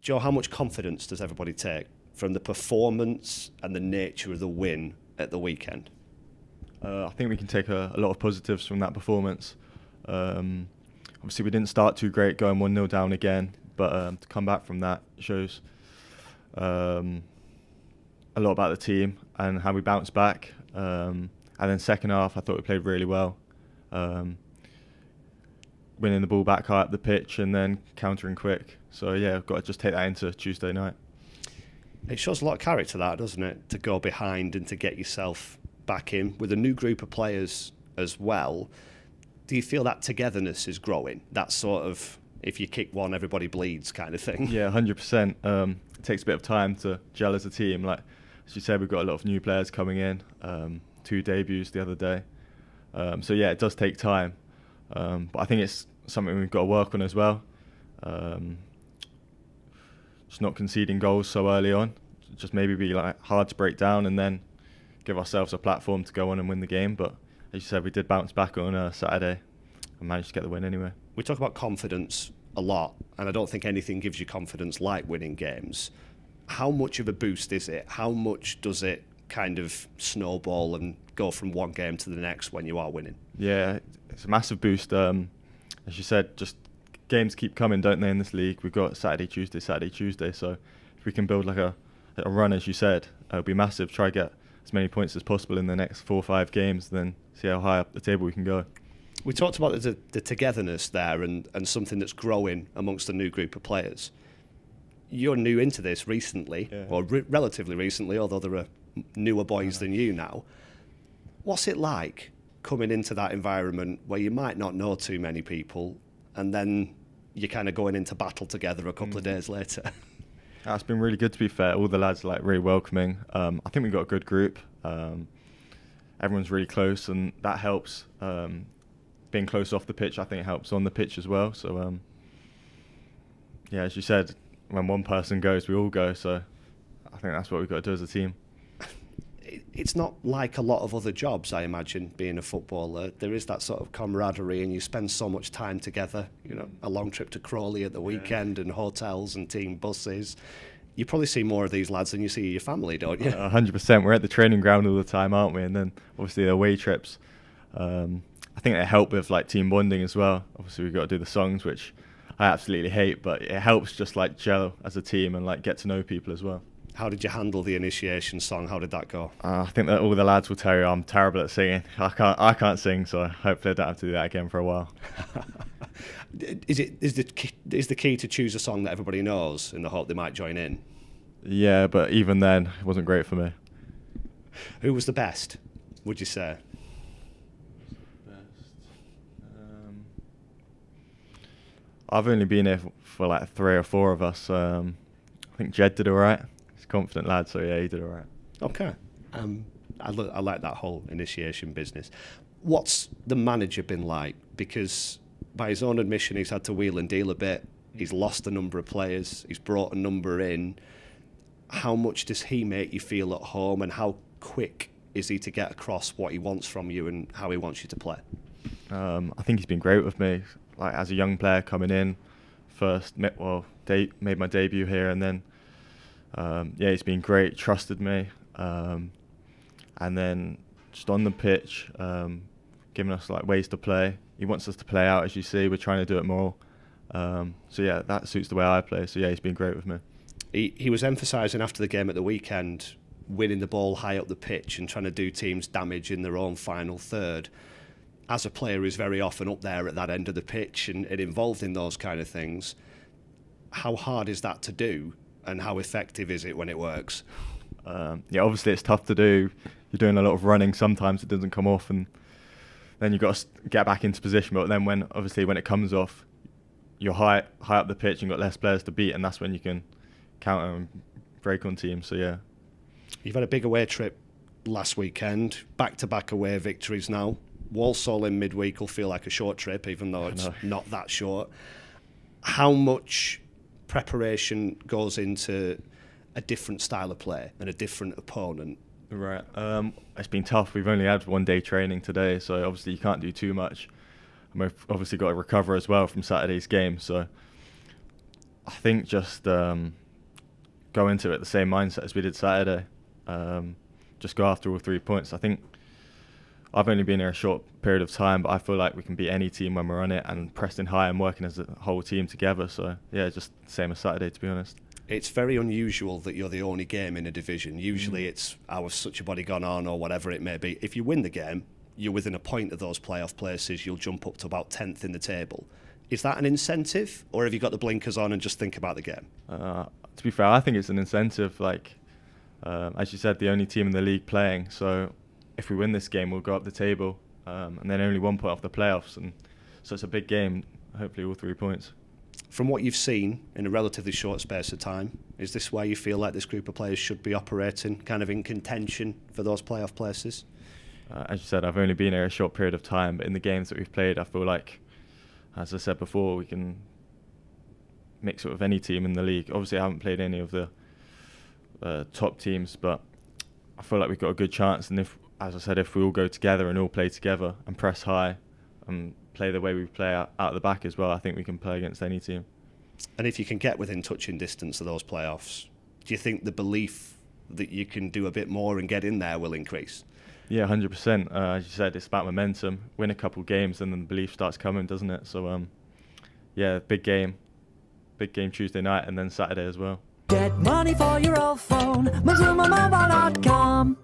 Joe, how much confidence does everybody take from the performance and the nature of the win at the weekend? I think we can take a lot of positives from that performance. Obviously, we didn't start too great, going 1-0 down again, but to come back from that shows a lot about the team and how we bounced back. And then second half, I thought we played really well, winning the ball back high up the pitch and then countering quick. So yeah, I've got to just take that into Tuesday night. It shows a lot of character, that, doesn't it? To go behind and to get yourself back in with a new group of players as well. Do you feel that togetherness is growing? That sort of, if you kick one, everybody bleeds kind of thing? Yeah, 100%. It takes a bit of time to gel as a team. Like, as you said, we've got a lot of new players coming in, 2 debuts the other day. So yeah, it does take time. But I think it's something we've got to work on as well. Just not conceding goals so early on. Just maybe be like hard to break down and then give ourselves a platform to go on and win the game. But as you said, we did bounce back on Saturday and managed to get the win anyway. We talk about confidence a lot, and I don't think anything gives you confidence like winning games. How much of a boost is it? How much does it kind of snowball and go from one game to the next when you are winning? Yeah, it's a massive boost. As you said, just games keep coming, don't they, in this league? We've got Saturday, Tuesday. So if we can build like a run, as you said, it'll be massive. Try to get as many points as possible in the next 4 or 5 games, then see how high up the table we can go. We talked about the togetherness there and something that's growing amongst the new group of players. You're new into this recently, yeah. Or relatively recently, although there are newer boys than you now. What's it like coming into that environment where you might not know too many people and then you're kind of going into battle together a couple of days later? It's been really good, to be fair. All the lads are like really welcoming. I think we've got a good group. Everyone's really close, and that helps. Being close off the pitch, I think, helps on the pitch as well. So, yeah, as you said, when one person goes, we all go. So I think that's what we've got to do as a team. It's not like a lot of other jobs, I imagine, being a footballer. There is that sort of camaraderie and you spend so much time together, you know, a long trip to Crawley at the weekend and hotels and team buses. You probably see more of these lads than you see your family, don't you? 100%. We're at the training ground all the time, aren't we? And then obviously the away trips. I think they help with like team bonding as well. Obviously we've got to do the songs, which I absolutely hate, but it helps just like gel as a team and like get to know people as well. How did you handle the initiation song? How did that go? I think that all the lads will tell you I'm terrible at singing. I can't sing, so hopefully I don't have to do that again for a while. Is the key to choose a song that everybody knows in the hope they might join in? Yeah, but even then, it wasn't great for me. Who was the best, would you say? I've only been here for like 3 or 4 of us. I think Jed did all right. He's a confident lad, so yeah, he did all right. Okay. I like that whole initiation business. What's the manager been like? Because by his own admission, he's had to wheel and deal a bit. He's lost a number of players. He's brought a number in. How much does he make you feel at home, and how quick is he to get across what he wants from you and how he wants you to play? I think he's been great with me. Like as a young player coming in, made my debut here, and then yeah, he's been great. Trusted me, and then just on the pitch, giving us like ways to play. He wants us to play out, as you see. We're trying to do it more. So yeah, that suits the way I play. So yeah, he's been great with me. He was emphasising after the game at the weekend, winning the ball high up the pitch and trying to do teams damage in their own final third. As a player who's very often up there at that end of the pitch and involved in those kind of things, how hard is that to do and how effective is it when it works? Yeah, obviously it's tough to do. You're doing a lot of running. Sometimes it doesn't come off, and then you've got to get back into position. But then when it comes off, you're high up the pitch and you've got less players to beat, and that's when you can counter and break on teams. So yeah. You've had a big away trip last weekend, back-to-back away victories now. Walsall in midweek will feel like a short trip, even though it's not that short. How much preparation goes into a different style of play and a different opponent? Right. It's been tough. We've only had 1 day training today, so obviously you can't do too much. And we've obviously got to recover as well from Saturday's game. So I think just go into it the same mindset as we did Saturday. Just go after all 3 points. I think I've only been here a short period of time, but I feel like we can beat any team when we're on it and pressing high and working as a whole team together. So yeah, just same as Saturday, to be honest. It's very unusual that you're the only game in a division. Usually it's our such a body gone on or whatever it may be. If you win the game, you're within a point of those playoff places. You'll jump up to about 10th in the table. Is that an incentive, or have you got the blinkers on and just think about the game? To be fair, I think it's an incentive. Like, as you said, the only team in the league playing. So if we win this game, we'll go up the table, and then only 1 point off the playoffs. And so it's a big game. Hopefully all 3 points. From what you've seen in a relatively short space of time, is this where you feel like this group of players should be operating, kind of in contention for those playoff places? As you said, I've only been here a short period of time, but in the games that we've played, I feel like, as I said before, we can mix it with any team in the league. Obviously, I haven't played any of the top teams, but I feel like we've got a good chance. And if, as I said, if we all go together and all play together and press high and play the way we play out the back as well, I think we can play against any team. And if you can get within touching distance of those playoffs, do you think the belief that you can do a bit more and get in there will increase? Yeah, 100%. As you said, it's about momentum. Win a couple games and then the belief starts coming, doesn't it? So, yeah, big game Tuesday night and then Saturday as well. Get money for your old phone, MazumaMobile.com.